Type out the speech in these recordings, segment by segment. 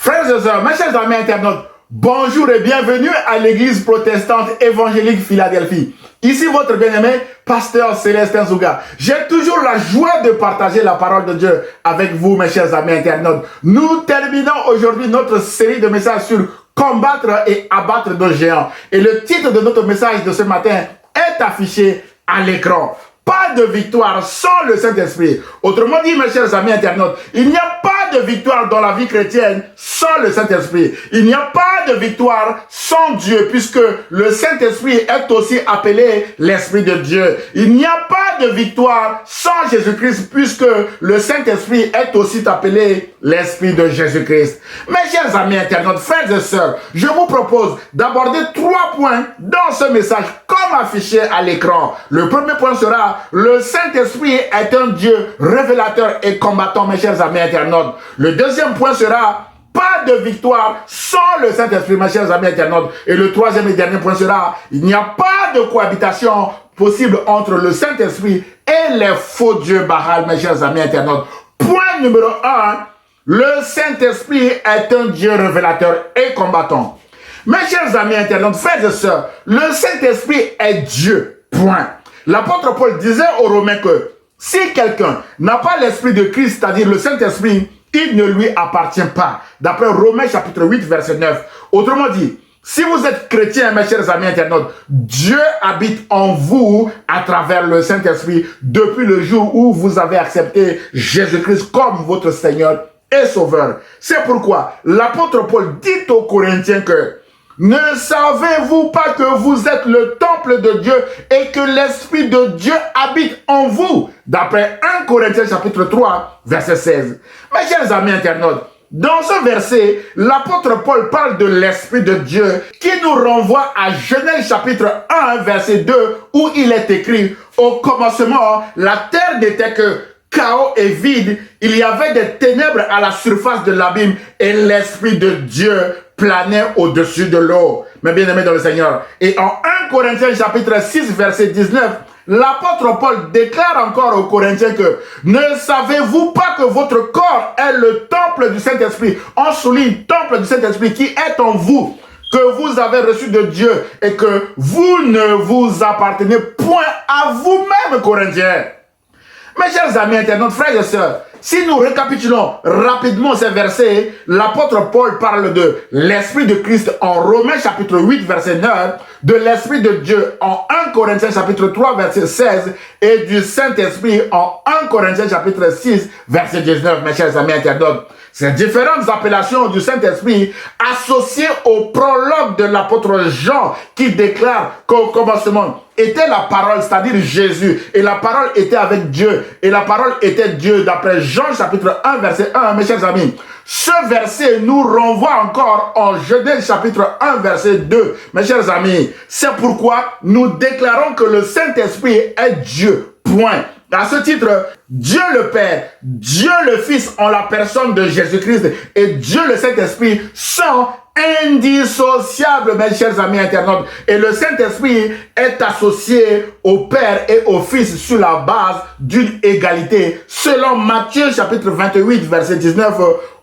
Frères et sœurs, mes chers amis internautes, bonjour et bienvenue à l'église protestante évangélique Philadelphie. Ici votre bien-aimé, pasteur Célestin Zouga. J'ai toujours la joie de partager la parole de Dieu avec vous, mes chers amis internautes. Nous terminons aujourd'hui notre série de messages sur combattre et abattre nos géants. Et le titre de notre message de ce matin est affiché à l'écran. Pas de victoire sans le Saint-Esprit. Autrement dit, mes chers amis internautes, il n'y a pas de victoire dans la vie chrétienne sans le Saint-Esprit. Il n'y a pas de victoire sans Dieu, puisque le Saint-Esprit est aussi appelé l'Esprit de Dieu. Il n'y a pas de victoire sans Jésus-Christ, puisque le Saint-Esprit est aussi appelé l'Esprit de Jésus-Christ. Mes chers amis internautes, frères et sœurs, je vous propose d'aborder 3 points dans ce message, comme affiché à l'écran. Le premier point sera: le Saint-Esprit est un Dieu révélateur et combattant, mes chers amis internautes. Le deuxième point sera: pas de victoire sans le Saint-Esprit, mes chers amis internautes. Et le troisième et dernier point sera: il n'y a pas de cohabitation possible entre le Saint-Esprit et les faux dieux Baal, mes chers amis internautes. Point numéro 1, le Saint-Esprit est un Dieu révélateur et combattant. Mes chers amis internautes, frères et sœurs, le Saint-Esprit est Dieu, point. L'apôtre Paul disait aux Romains que si quelqu'un n'a pas l'Esprit de Christ, c'est-à-dire le Saint-Esprit, il ne lui appartient pas. D'après Romains chapitre 8, verset 9. Autrement dit, si vous êtes chrétien, mes chers amis internautes, Dieu habite en vous à travers le Saint-Esprit depuis le jour où vous avez accepté Jésus-Christ comme votre Seigneur et Sauveur. C'est pourquoi l'apôtre Paul dit aux Corinthiens que ne savez-vous pas que vous êtes le temple de Dieu et que l'Esprit de Dieu habite en vous? D'après 1 Corinthiens chapitre 3, verset 16. Mes chers amis internautes, dans ce verset, l'apôtre Paul parle de l'Esprit de Dieu qui nous renvoie à Genèse chapitre 1, verset 2, où il est écrit: au commencement, la terre n'était que chaos et vide, il y avait des ténèbres à la surface de l'abîme et l'Esprit de Dieu planait au-dessus de l'eau. Mes bien-aimés dans le Seigneur. Et en 1 Corinthiens chapitre 6 verset 19, l'apôtre Paul déclare encore aux Corinthiens que ne savez-vous pas que votre corps est le temple du Saint-Esprit? On souligne temple du Saint-Esprit qui est en vous, que vous avez reçu de Dieu et que vous ne vous appartenez point à vous-même, Corinthiens. Mes chers amis internautes, frères et sœurs, si nous récapitulons rapidement ces versets, l'apôtre Paul parle de l'Esprit de Christ en Romains chapitre 8 verset 9, de l'Esprit de Dieu en 1 Corinthiens chapitre 3 verset 16 et du Saint-Esprit en 1 Corinthiens chapitre 6 verset 19, mes chers amis internautes. Ces différentes appellations du Saint-Esprit associées au prologue de l'apôtre Jean qui déclare qu'au commencement était la parole, c'est-à-dire Jésus, et la parole était avec Dieu, et la parole était Dieu, d'après Jean chapitre 1 verset 1, mes chers amis. Ce verset nous renvoie encore en Genèse chapitre 1 verset 2, mes chers amis. C'est pourquoi nous déclarons que le Saint-Esprit est Dieu, point. À ce titre, Dieu le Père, Dieu le Fils en la personne de Jésus-Christ et Dieu le Saint-Esprit sont indissociables, mes chers amis internautes. Et le Saint-Esprit est associé au Père et au Fils sur la base d'une égalité. Selon Matthieu chapitre 28 verset 19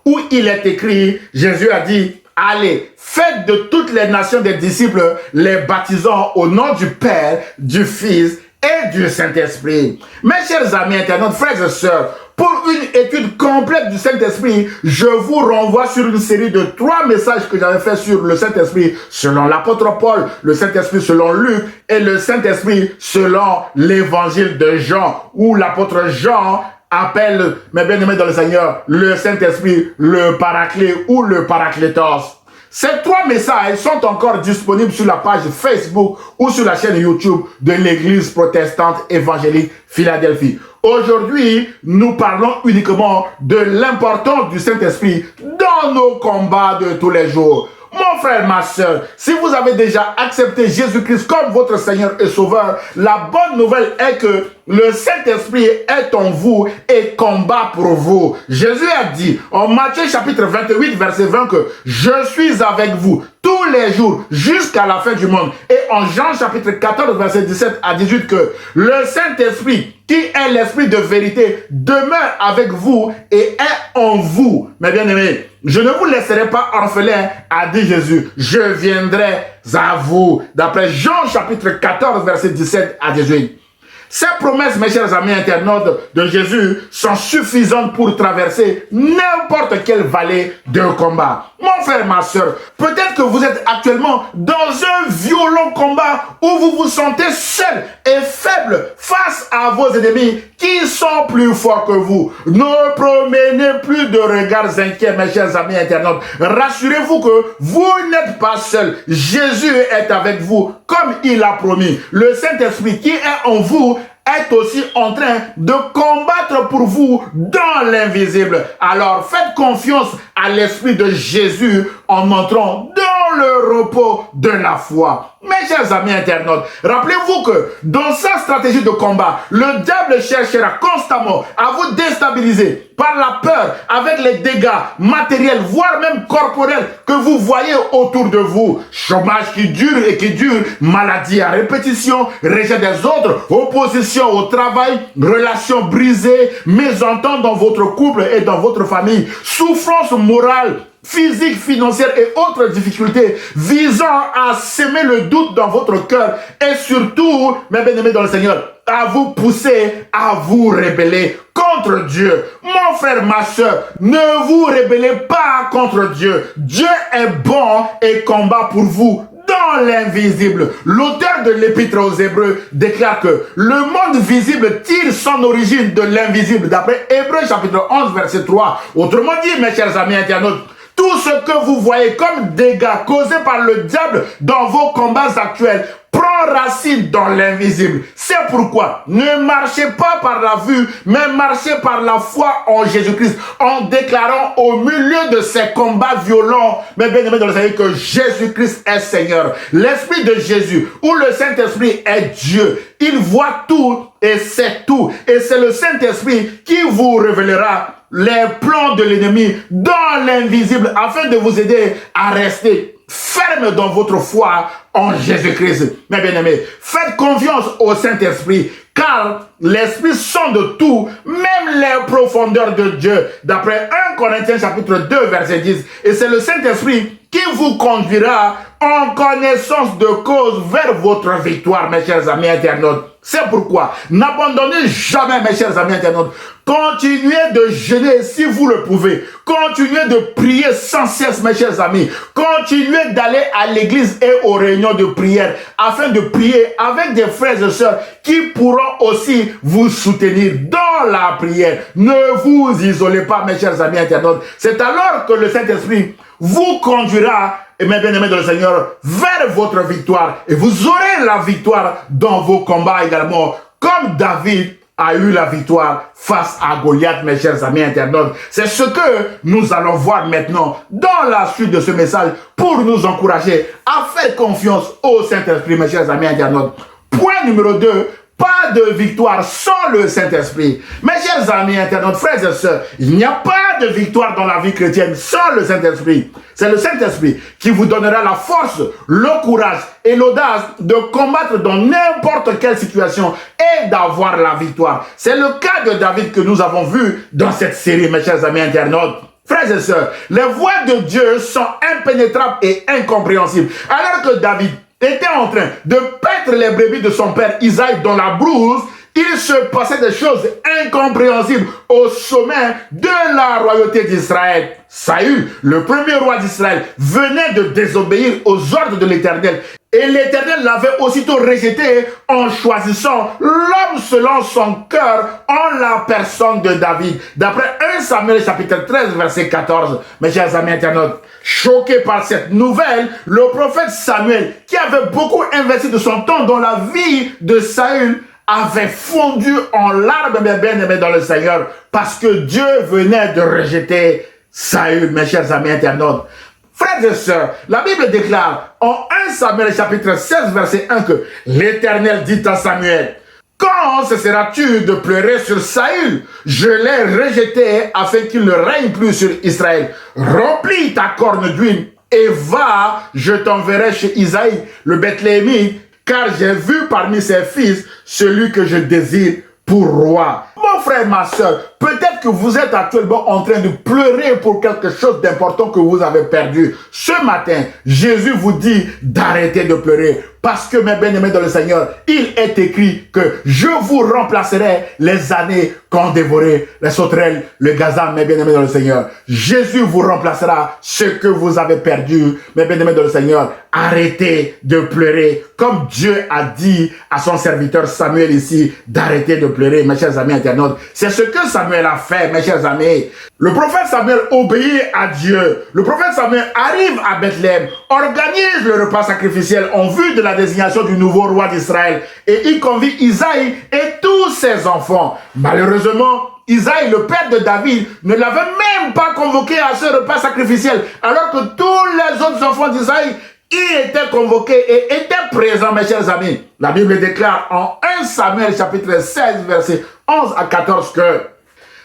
où il est écrit, Jésus a dit: allez, faites de toutes les nations des disciples, les baptisant au nom du Père, du Fils et du Saint-Esprit. Mes chers amis internautes, frères et sœurs, pour une étude complète du Saint-Esprit, je vous renvoie sur une série de 3 messages que j'avais fait sur le Saint-Esprit selon l'apôtre Paul, le Saint-Esprit selon Luc et le Saint-Esprit selon l'évangile de Jean, où l'apôtre Jean appelle, mes bien-aimés dans le Seigneur, le Saint-Esprit le Paraclet ou le Paraclétos. Ces 3 messages sont encore disponibles sur la page Facebook ou sur la chaîne YouTube de l'Église protestante évangélique Philadelphie. Aujourd'hui, nous parlons uniquement de l'importance du Saint-Esprit dans nos combats de tous les jours. Mon frère, ma soeur, si vous avez déjà accepté Jésus-Christ comme votre Seigneur et Sauveur, la bonne nouvelle est que le Saint-Esprit est en vous et combat pour vous. Jésus a dit en Matthieu chapitre 28 verset 20 que je suis avec vous tous les jours jusqu'à la fin du monde. Et en Jean chapitre 14, verset 17 à 18, que le Saint-Esprit, qui est l'Esprit de vérité, demeure avec vous et est en vous. Mes bien-aimés, je ne vous laisserai pas orphelins, a dit Jésus. Je viendrai à vous. D'après Jean chapitre 14, verset 17 à 18. Ces promesses, mes chers amis internautes de Jésus, sont suffisantes pour traverser n'importe quelle vallée de combat. Mon frère, ma soeur, peut-être que vous êtes actuellement dans un violent combat où vous vous sentez seul et faible face à vos ennemis qui sont plus forts que vous. Ne promenez plus de regards inquiets, mes chers amis internautes. Rassurez-vous que vous n'êtes pas seul. Jésus est avec vous comme il a promis. Le Saint-Esprit qui est en vous est aussi en train de combattre pour vous dans l'invisible. Alors faites confiance à l'Esprit de Jésus en entrant dans le repos de la foi. Mes chers amis internautes, rappelez-vous que dans sa stratégie de combat, le diable cherchera constamment à vous déstabiliser par la peur, avec les dégâts matériels, voire même corporels que vous voyez autour de vous. Chômage qui dure et qui dure, maladie à répétition, rejet des autres, opposition au travail, relations brisées, mésentente dans votre couple et dans votre famille, souffrance morale, physique, financière et autres difficultés visant à semer le doute dans votre cœur et surtout, mes bien-aimés dans le Seigneur, à vous pousser à vous rebeller contre Dieu. Mon frère, ma soeur, ne vous rebellez pas contre Dieu. Dieu est bon et combat pour vous dans l'invisible. L'auteur de l'Épître aux Hébreux déclare que le monde visible tire son origine de l'invisible, d'après Hébreux chapitre 11, verset 3. Autrement dit, mes chers amis internautes, tout ce que vous voyez comme dégâts causés par le diable dans vos combats actuels prend racine dans l'invisible. C'est pourquoi ne marchez pas par la vue, mais marchez par la foi en Jésus-Christ, en déclarant au milieu de ces combats violents, mais bien aimé dans le Seigneur, que Jésus-Christ est Seigneur. L'Esprit de Jésus, ou le Saint-Esprit est Dieu. Il voit tout et sait tout. Et c'est le Saint-Esprit qui vous révélera les plans de l'ennemi dans l'invisible afin de vous aider à rester ferme dans votre foi en Jésus-Christ. Mes bien-aimés, faites confiance au Saint-Esprit, car l'Esprit sonde tout, même les profondeurs de Dieu, d'après 1 Corinthiens chapitre 2, verset 10. Et c'est le Saint-Esprit qui vous conduira en connaissance de cause vers votre victoire, mes chers amis internautes. C'est pourquoi, n'abandonnez jamais, mes chers amis internautes. Continuez de jeûner si vous le pouvez. Continuez de prier sans cesse, mes chers amis. Continuez d'aller à l'église et aux réunions de prière afin de prier avec des frères et sœurs qui pourront aussi vous soutenir dans la prière. Ne vous isolez pas, mes chers amis internautes. C'est alors que le Saint-Esprit vous conduira, et mes bien-aimés dans le Seigneur, vers votre victoire. Et vous aurez la victoire dans vos combats également, comme David a eu la victoire face à Goliath, mes chers amis internautes. C'est ce que nous allons voir maintenant dans la suite de ce message pour nous encourager à faire confiance au Saint-Esprit, mes chers amis internautes. Point numéro 2, pas de victoire sans le Saint-Esprit. Mes chers amis internautes, frères et sœurs, il n'y a pas de victoire dans la vie chrétienne sans le Saint-Esprit. C'est le Saint-Esprit qui vous donnera la force, le courage et l'audace de combattre dans n'importe quelle situation et d'avoir la victoire. C'est le cas de David que nous avons vu dans cette série, mes chers amis internautes. Frères et sœurs, les voies de Dieu sont impénétrables et incompréhensibles. Alors que David était en train de paître les brebis de son père Isaïe dans la brousse, il se passait des choses incompréhensibles au sommet de la royauté d'Israël. Saül, le premier roi d'Israël, venait de désobéir aux ordres de l'Éternel. Et l'Éternel l'avait aussitôt rejeté en choisissant l'homme selon son cœur en la personne de David. D'après 1 Samuel chapitre 13 verset 14, mes chers amis internautes, choqué par cette nouvelle, le prophète Samuel, qui avait beaucoup investi de son temps dans la vie de Saül, avait fondu en larmes, mes bien-aimés dans le Seigneur, parce que Dieu venait de rejeter Saül, mes chers amis internautes. Frères et sœurs, la Bible déclare en 1 Samuel chapitre 16 verset 1 que l'Éternel dit à Samuel: quand cesseras-tu de pleurer sur Saül? Je l'ai rejeté afin qu'il ne règne plus sur Israël. Remplis ta corne d'huile et va, je t'enverrai chez Isaïe, le Bethléemite, car j'ai vu parmi ses fils celui que je désire pour roi. Mon frère, ma soeur, peut-être que vous êtes actuellement en train de pleurer pour quelque chose d'important que vous avez perdu. Ce matin, Jésus vous dit d'arrêter de pleurer. Parce que, mes bien-aimés dans le Seigneur, il est écrit que je vous remplacerai les années qu'ont dévoré les sauterelles, le gazan, mes bien-aimés dans le Seigneur. Jésus vous remplacera ce que vous avez perdu, mes bien-aimés dans le Seigneur. Arrêtez de pleurer, comme Dieu a dit à son serviteur Samuel ici, d'arrêter de pleurer, mes chers amis internautes. C'est ce que Samuel a fait, mes chers amis. Le prophète Samuel obéit à Dieu. Le prophète Samuel arrive à Bethléem, organise le repas sacrificiel en vue de la désignation du nouveau roi d'Israël. Et il convie Isaïe et tous ses enfants. Malheureusement, Isaïe, le père de David, ne l'avait même pas convoqué à ce repas sacrificiel, alors que tous les autres enfants d'Isaïe y étaient convoqués et étaient présents, mes chers amis. La Bible déclare en 1 Samuel chapitre 16, versets 11 à 14 que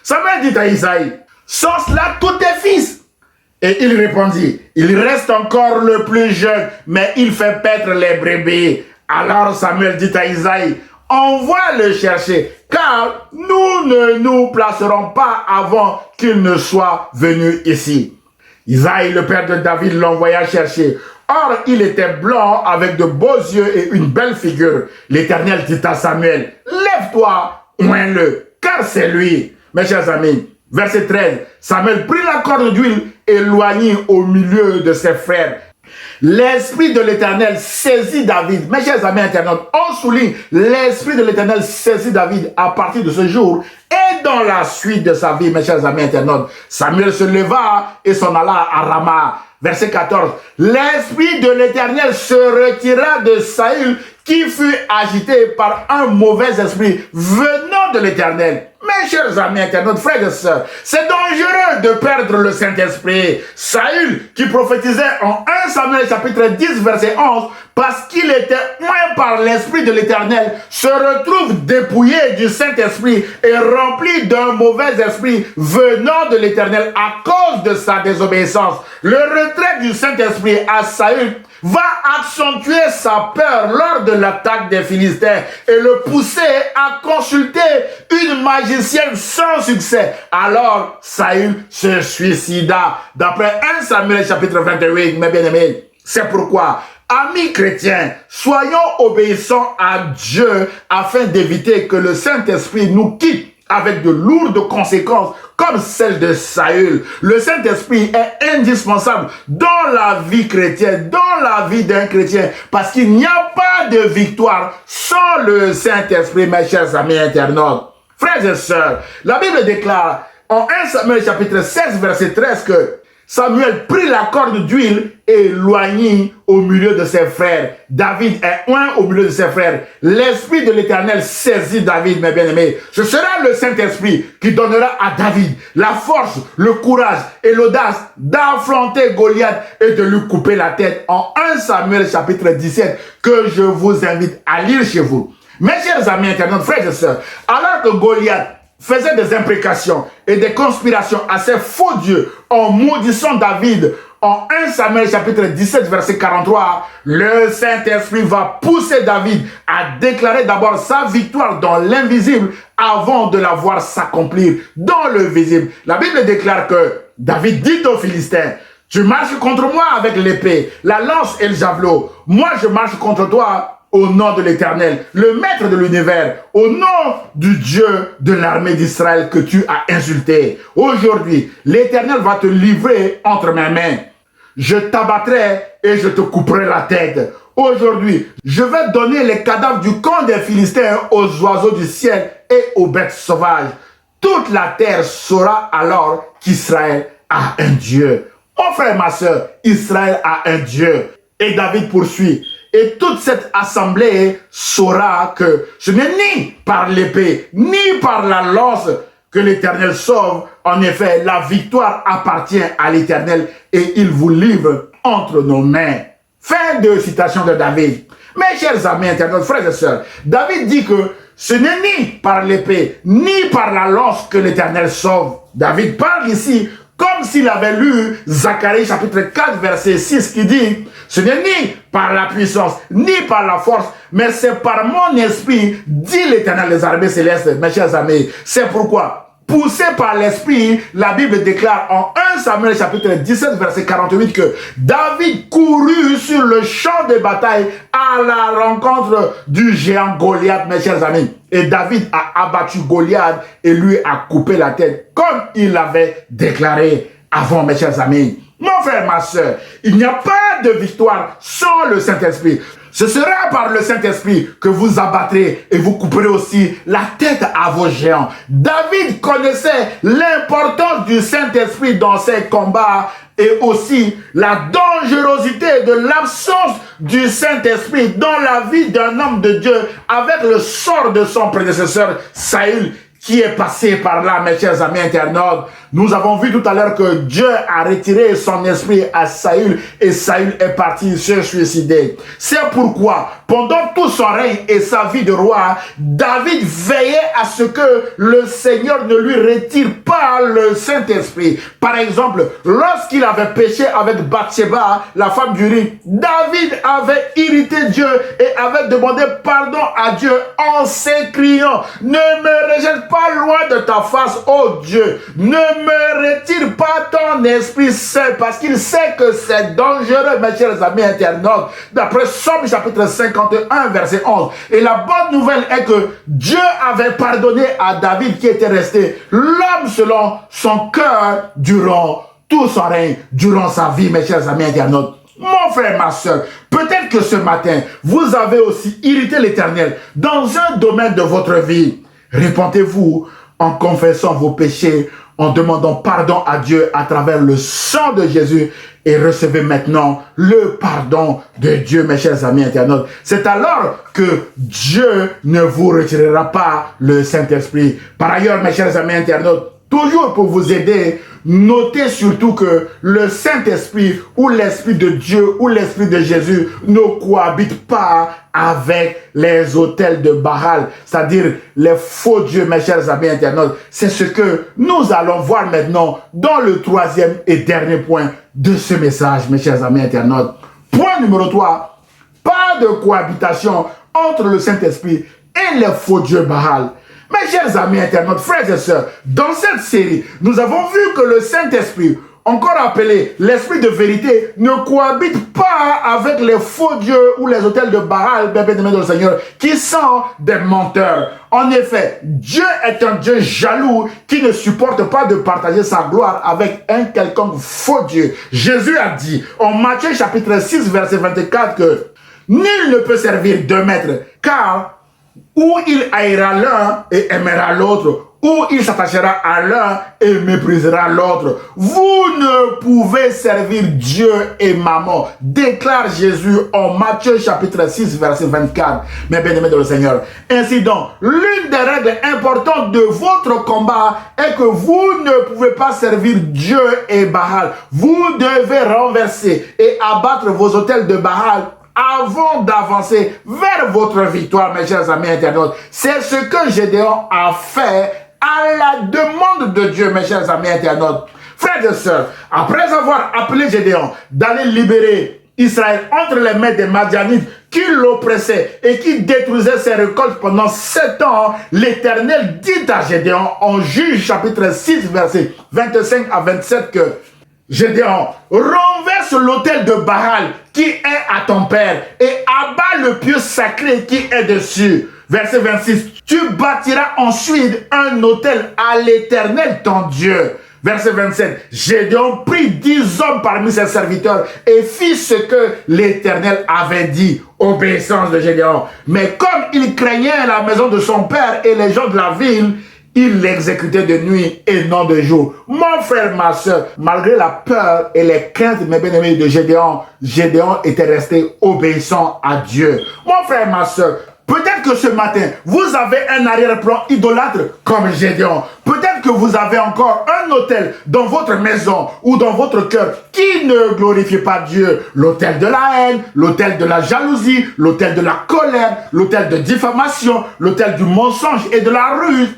Samuel dit à Isaïe, « Sont cela tous tes fils ?» Et il répondit, « Il reste encore le plus jeune, mais il fait paître les brebis. » Alors Samuel dit à Isaïe, « Envoie le chercher, car nous ne nous placerons pas avant qu'il ne soit venu ici. » Isaïe, le père de David, l'envoya chercher. Or, il était blanc, avec de beaux yeux et une belle figure. L'Éternel dit à Samuel, « Lève-toi, oins-le, car c'est lui. » Mes chers amis, verset 13, Samuel prit la corne d'huile et loignit au milieu de ses frères. L'Esprit de l'Éternel saisit David. Mes chers amis internautes, on souligne, l'Esprit de l'Éternel saisit David à partir de ce jour et dans la suite de sa vie, mes chers amis internautes. Samuel se leva et s'en alla à Rama. Verset 14, l'Esprit de l'Éternel se retira de Saül qui fut agité par un mauvais esprit venant de l'Éternel. Mes chers amis internautes, frères et sœurs, c'est dangereux de perdre le Saint-Esprit. Saül, qui prophétisait en 1 Samuel chapitre 10, verset 11, parce qu'il était oint par l'Esprit de l'Éternel, se retrouve dépouillé du Saint-Esprit et rempli d'un mauvais esprit venant de l'Éternel à cause de sa désobéissance. Le retrait du Saint-Esprit à Saül va accentuer sa peur lors de l'attaque des Philistins et le pousser à consulter une magicienne sans succès. Alors Saül se suicida. D'après 1 Samuel chapitre 28, mes bien-aimés, c'est pourquoi, amis chrétiens, soyons obéissants à Dieu afin d'éviter que le Saint-Esprit nous quitte avec de lourdes conséquences comme celle de Saül. Le Saint-Esprit est indispensable dans la vie chrétienne, dans la vie d'un chrétien, parce qu'il n'y a pas de victoire sans le Saint-Esprit, mes chers amis internautes. Frères et sœurs, la Bible déclare en 1 Samuel chapitre 16, verset 13 que Samuel prit la corde d'huile et loignit au milieu de ses frères. David est oint au milieu de ses frères. L'Esprit de l'Éternel saisit David, mes bien-aimés. Ce sera le Saint-Esprit qui donnera à David la force, le courage et l'audace d'affronter Goliath et de lui couper la tête en 1 Samuel chapitre 17 que je vous invite à lire chez vous. Mes chers amis internautes, frères et sœurs, alors que Goliath faisait des imprécations et des conspirations à ces faux dieux en maudissant David, en 1 Samuel chapitre 17 verset 43, le Saint-Esprit va pousser David à déclarer d'abord sa victoire dans l'invisible avant de la voir s'accomplir dans le visible. La Bible déclare que David dit aux Philistins, « Tu marches contre moi avec l'épée, la lance et le javelot. Moi je marche contre toi au nom de l'Éternel, le maître de l'univers, au nom du Dieu de l'armée d'Israël que tu as insulté. Aujourd'hui, l'Éternel va te livrer entre mes mains. Je t'abattrai et je te couperai la tête. Aujourd'hui, je vais donner les cadavres du camp des Philistins aux oiseaux du ciel et aux bêtes sauvages. Toute la terre saura alors qu'Israël a un Dieu. » Mon frère, ma soeur, Israël a un Dieu. Et David poursuit. Et toute cette assemblée saura que ce n'est ni par l'épée, ni par la lance que l'Éternel sauve. En effet, la victoire appartient à l'Éternel et il vous livre entre nos mains. Fin de citation de David. Mes chers amis internautes, frères et sœurs, David dit que ce n'est ni par l'épée, ni par la lance que l'Éternel sauve. David parle ici comme s'il avait lu Zacharie chapitre 4 verset 6 qui dit « Ce n'est ni par la puissance, ni par la force, mais c'est par mon esprit, dit l'Éternel des armées célestes, mes chers amis. » C'est pourquoi, poussé par l'esprit, la Bible déclare en 1 Samuel chapitre 17 verset 48 que David courut sur le champ de bataille à la rencontre du géant Goliath, mes chers amis. Et David a abattu Goliath et lui a coupé la tête comme il l'avait déclaré avant, mes chers amis. Mon frère, ma soeur, il n'y a pas de victoire sans le Saint-Esprit. Ce sera par le Saint-Esprit que vous abattrez et vous couperez aussi la tête à vos géants. David connaissait l'importance du Saint-Esprit dans ses combats et aussi la dangerosité de l'absence du Saint-Esprit dans la vie d'un homme de Dieu avec le sort de son prédécesseur Saül qui est passé par là, mes chers amis internautes. Nous avons vu tout à l'heure que Dieu a retiré son esprit à Saül et Saül est parti se suicider. C'est pourquoi, pendant tout son règne et sa vie de roi, David veillait à ce que le Seigneur ne lui retire pas le Saint-Esprit. Par exemple, lorsqu'il avait péché avec Bathsheba, la femme d'Uri, David avait irrité Dieu et avait demandé pardon à Dieu en s'écriant « Ne me rejette pas loin de ta face, ô Dieu, ne me retire pas ton esprit saint, parce qu'il sait que c'est dangereux, mes chers amis internautes, d'après Somme chapitre 51, verset 11. Et la bonne nouvelle est que Dieu avait pardonné à David qui était resté l'homme selon son cœur durant tout son règne, durant sa vie, mes chers amis internautes. Mon frère, ma soeur, peut-être que ce matin, vous avez aussi irrité l'Éternel dans un domaine de votre vie. Répentez-vous en confessant vos péchés, en demandant pardon à Dieu à travers le sang de Jésus et recevez maintenant le pardon de Dieu, mes chers amis internautes. C'est alors que Dieu ne vous retirera pas le Saint-Esprit. Par ailleurs, mes chers amis internautes, toujours pour vous aider, notez surtout que le Saint-Esprit ou l'Esprit de Dieu ou l'Esprit de Jésus ne cohabitent pas avec les autels de Baal, c'est-à-dire les faux dieux, mes chers amis internautes. C'est ce que nous allons voir maintenant dans le troisième et dernier point de ce message, mes chers amis internautes. Point numéro 3, pas de cohabitation entre le Saint-Esprit et les faux dieux Baal. Mes chers amis internautes, frères et sœurs, dans cette série, nous avons vu que le Saint-Esprit, encore appelé l'Esprit de vérité, ne cohabite pas avec les faux dieux ou les autels de Baal, bien-aimés dans le Seigneur, qui sont des menteurs. En effet, Dieu est un Dieu jaloux qui ne supporte pas de partager sa gloire avec un quelconque faux Dieu. Jésus a dit en Matthieu chapitre 6, verset 24 que nul ne peut servir deux maîtres, car ou il haïra l'un et aimera l'autre, ou il s'attachera à l'un et méprisera l'autre. Vous ne pouvez servir Dieu et maman, déclare Jésus en Matthieu chapitre 6, verset 24. Mes bien-aimés dans le Seigneur. Ainsi donc, l'une des règles importantes de votre combat est que vous ne pouvez pas servir Dieu et Baal. Vous devez renverser et abattre vos autels de Baal avant d'avancer vers votre victoire, mes chers amis internautes. C'est ce que Gédéon a fait à la demande de Dieu, mes chers amis internautes. Frères et sœurs, après avoir appelé Gédéon d'aller libérer Israël entre les mains des Madianites qui l'oppressaient et qui détruisaient ses récoltes pendant 7 ans, l'Éternel dit à Gédéon en Juge chapitre 6, versets 25 à 27 que Gédéon, renverse l'autel de Baal qui est à ton père et abat le pieu sacré qui est dessus. Verset 26, tu bâtiras ensuite un autel à l'Éternel ton Dieu. Verset 27, Gédéon prit 10 hommes parmi ses serviteurs et fit ce que l'Éternel avait dit. Obéissance de Gédéon. Mais comme il craignait la maison de son père et les gens de la ville, il l'exécutait de nuit et non de jour. Mon frère, ma soeur, malgré la peur et les craintes, mes bien-aimés, de Gédéon, Gédéon était resté obéissant à Dieu. Mon frère, ma soeur, peut-être que ce matin, vous avez un arrière-plan idolâtre comme Gédéon. Peut-être que vous avez encore un autel dans votre maison ou dans votre cœur qui ne glorifie pas Dieu. L'autel de la haine, l'autel de la jalousie, l'autel de la colère, l'autel de diffamation, l'autel du mensonge et de la ruse.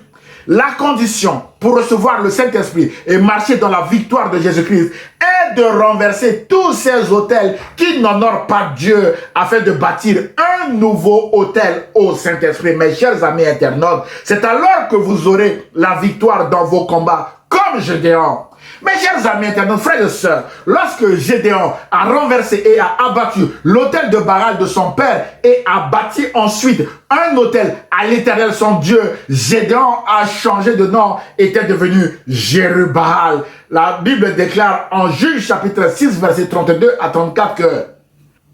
La condition pour recevoir le Saint-Esprit et marcher dans la victoire de Jésus-Christ est de renverser tous ces autels qui n'honorent pas Dieu afin de bâtir un nouveau autel au Saint-Esprit. Mes chers amis internautes, c'est alors que vous aurez la victoire dans vos combats comme Gédéon. Mes chers amis internautes, frères et sœurs, lorsque Gédéon a renversé et a abattu l'autel de Baal de son père et a bâti ensuite un autel à l'Éternel son Dieu, Gédéon a changé de nom, était devenu Jérubbaal. La Bible déclare en Juge chapitre 6 verset 32 à 34 que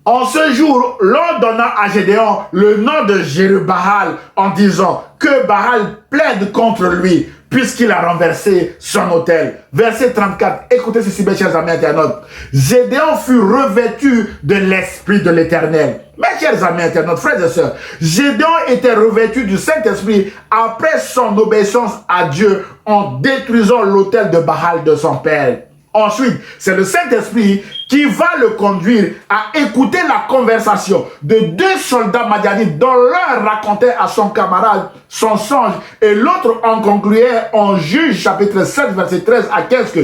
en ce jour, l'on donna à Gédéon le nom de Jérubbaal en disant que Baal plaide contre lui, puisqu'il a renversé son autel. Verset 34, écoutez ceci, mes chers amis internautes. Gédéon fut revêtu de l'Esprit de l'Éternel. Mes chers amis internautes, frères et sœurs, Gédéon était revêtu du Saint-Esprit après son obéissance à Dieu en détruisant l'autel de Baal de son père. Ensuite, c'est le Saint-Esprit qui va le conduire à écouter la conversation de deux soldats madianites dont l'un racontait à son camarade son songe et l'autre en concluait en Juge chapitre 7 verset 13 à 15 que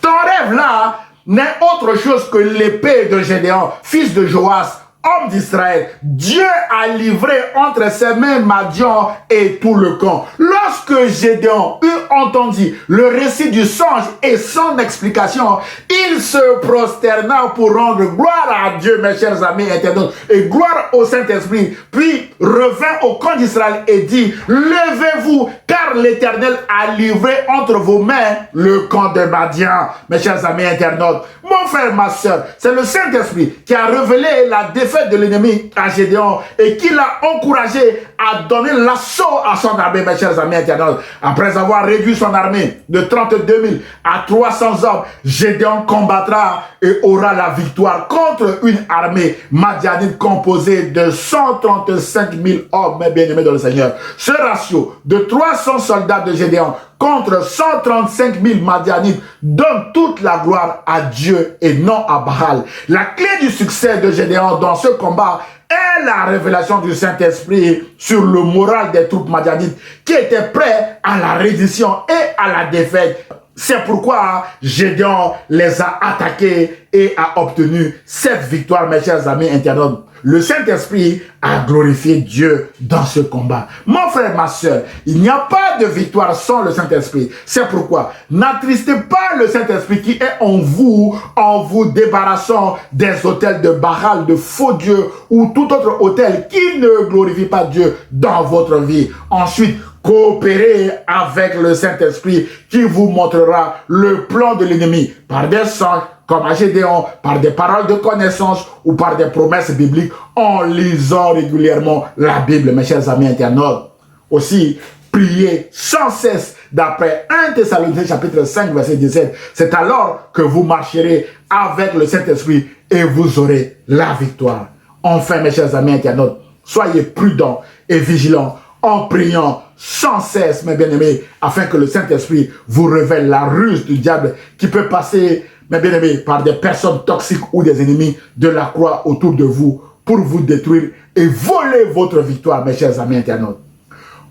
ton rêve là n'est autre chose que l'épée de Gédéon, fils de Joas, homme d'Israël. Dieu a livré entre ses mains Madian et tout le camp. Lorsque Gédéon eut entendu le récit du songe et son explication, il se prosterna pour rendre gloire à Dieu, mes chers amis internautes, et gloire au Saint-Esprit, puis revint au camp d'Israël et dit, levez-vous, car l'Éternel a livré entre vos mains le camp de Madian. Mes chers amis internautes, mon frère, ma soeur, c'est le Saint-Esprit qui a révélé la défaite de l'ennemi à Gédéon et qui l'a encouragé à donner l'assaut à son armée, mes chers amis internautes. Après avoir réduit son armée de 32 000 à 300 hommes, Gédéon combattra et aura la victoire contre une armée madianite composée de 135 000 hommes, mes bien-aimés dans le Seigneur. Ce ratio de 300 soldats de Gédéon contre 135 000 Madianites donne toute la gloire à Dieu et non à Baal. La clé du succès de Gédéon dans ce combat est la révélation du Saint-Esprit sur le moral des troupes madianites qui étaient prêts à la reddition et à la défaite. C'est pourquoi Gédéon les a attaqués et a obtenu cette victoire, mes chers amis internautes. Le Saint-Esprit a glorifié Dieu dans ce combat. Mon frère, ma soeur, il n'y a pas de victoire sans le Saint-Esprit. C'est pourquoi n'attristez pas le Saint-Esprit qui est en vous débarrassant des autels de Baal, de faux dieux ou tout autre autel qui ne glorifie pas Dieu dans votre vie. Ensuite, coopérez avec le Saint-Esprit qui vous montrera le plan de l'ennemi par des songes, comme à Gédéon, par des paroles de connaissance ou par des promesses bibliques en lisant régulièrement la Bible, mes chers amis internautes. Aussi, priez sans cesse d'après 1 Thessaloniciens chapitre 5 verset 17. C'est alors que vous marcherez avec le Saint-Esprit et vous aurez la victoire. Enfin, mes chers amis internautes, soyez prudents et vigilants en priant sans cesse, mes bien-aimés, afin que le Saint-Esprit vous révèle la ruse du diable qui peut passer, mes bien-aimés, par des personnes toxiques ou des ennemis de la croix autour de vous pour vous détruire et voler votre victoire, mes chers amis internautes.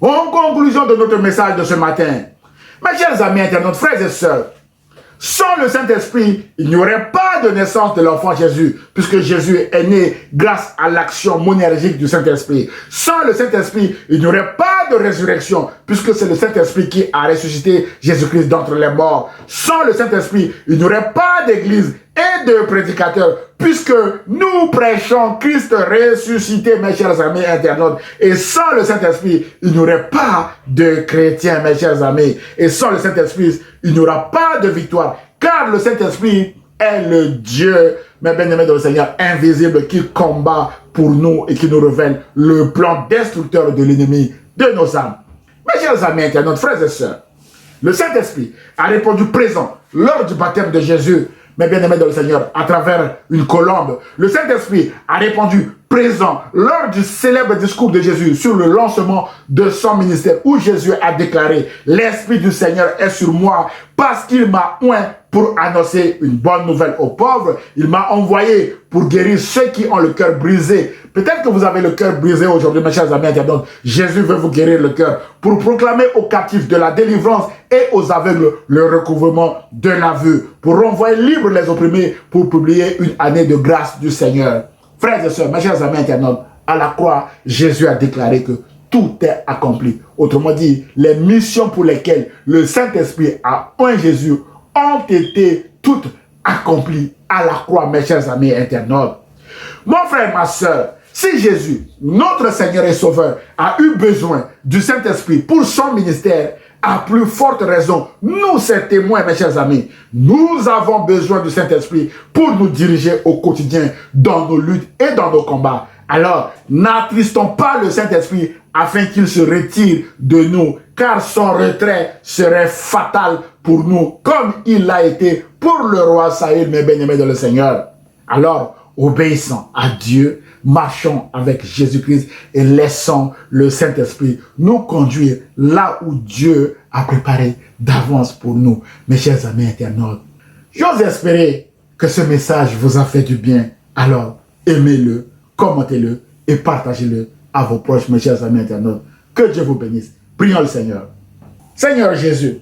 En conclusion de notre message de ce matin, mes chers amis internautes, frères et sœurs, sans le Saint-Esprit, il n'y aurait pas de naissance de l'enfant Jésus, puisque Jésus est né grâce à l'action monergique du Saint-Esprit. Sans le Saint-Esprit, il n'y aurait pas de résurrection, puisque c'est le Saint-Esprit qui a ressuscité Jésus-Christ d'entre les morts. Sans le Saint-Esprit, il n'y aurait pas d'église et de prédicateurs, puisque nous prêchons Christ ressuscité, mes chers amis internautes. Et sans le Saint-Esprit, il n'y aurait pas de chrétiens, mes chers amis. Et sans le Saint-Esprit, il n'y aura pas de victoire, car le Saint-Esprit est le Dieu, mes bien-aimés dans le Seigneur, invisible, qui combat pour nous et qui nous révèle le plan destructeur de l'ennemi de nos âmes. Mes chers amis internautes, frères et sœurs, le Saint-Esprit a répondu présent lors du baptême de Jésus, mes bien-aimés dans le Seigneur, à travers une colombe. Le Saint-Esprit a répondu présent lors du célèbre discours de Jésus sur le lancement de son ministère, où Jésus a déclaré « L'Esprit du Seigneur est sur moi parce qu'il m'a oint pour annoncer une bonne nouvelle aux pauvres. Il m'a envoyé pour guérir ceux qui ont le cœur brisé. Peut-être que vous avez le cœur brisé aujourd'hui, mes chers amis internautes. Jésus veut vous guérir le cœur pour proclamer aux captifs de la délivrance et aux aveugles le recouvrement de la vue, pour renvoyer libres les opprimés, pour publier une année de grâce du Seigneur. Frères et sœurs, mes chers amis internautes, à la croix, Jésus a déclaré que tout est accompli. Autrement dit, les missions pour lesquelles le Saint-Esprit a oint Jésus ont été toutes accomplies à la croix, mes chers amis internautes. Mon frère, ma soeur, si Jésus, notre Seigneur et Sauveur, a eu besoin du Saint-Esprit pour son ministère, à plus forte raison, nous, ces témoins, mes chers amis, nous avons besoin du Saint-Esprit pour nous diriger au quotidien dans nos luttes et dans nos combats. Alors, n'attristons pas le Saint-Esprit afin qu'il se retire de nous, car son retrait serait fatal pour nous, comme il l'a été pour le roi Saül, mes bien-aimés dans le Seigneur. Alors, obéissons à Dieu, marchons avec Jésus-Christ et laissons le Saint-Esprit nous conduire là où Dieu a préparé d'avance pour nous. Mes chers amis internautes, j'ose espérer que ce message vous a fait du bien. Alors, aimez-le, commentez-le et partagez-le à vos proches, mes chers amis internautes. Que Dieu vous bénisse. Prions le Seigneur. Seigneur Jésus,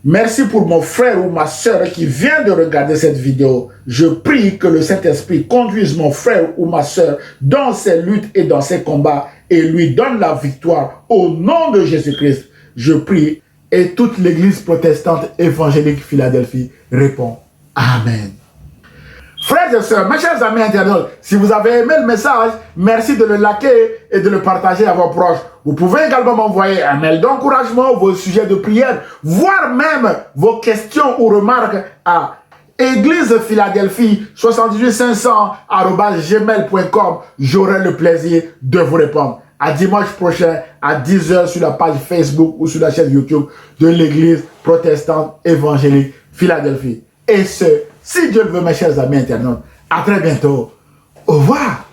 merci pour mon frère ou ma soeur qui vient de regarder cette vidéo. Je prie que le Saint-Esprit conduise mon frère ou ma soeur dans ses luttes et dans ses combats et lui donne la victoire au nom de Jésus-Christ. Je prie et toute l'église protestante évangélique Philadelphie répond Amen. Frères et sœurs, mes chers amis internautes, si vous avez aimé le message, merci de le liker et de le partager à vos proches. Vous pouvez également m'envoyer un mail d'encouragement, vos sujets de prière, voire même vos questions ou remarques à église-philadelphie 78500@gmail.com. J'aurai le plaisir de vous répondre. À dimanche prochain à 10 h sur la page Facebook ou sur la chaîne YouTube de l'église protestante évangélique Philadelphie. Et ce, si Dieu le veut, mes chers amis internautes, à très bientôt. Au revoir.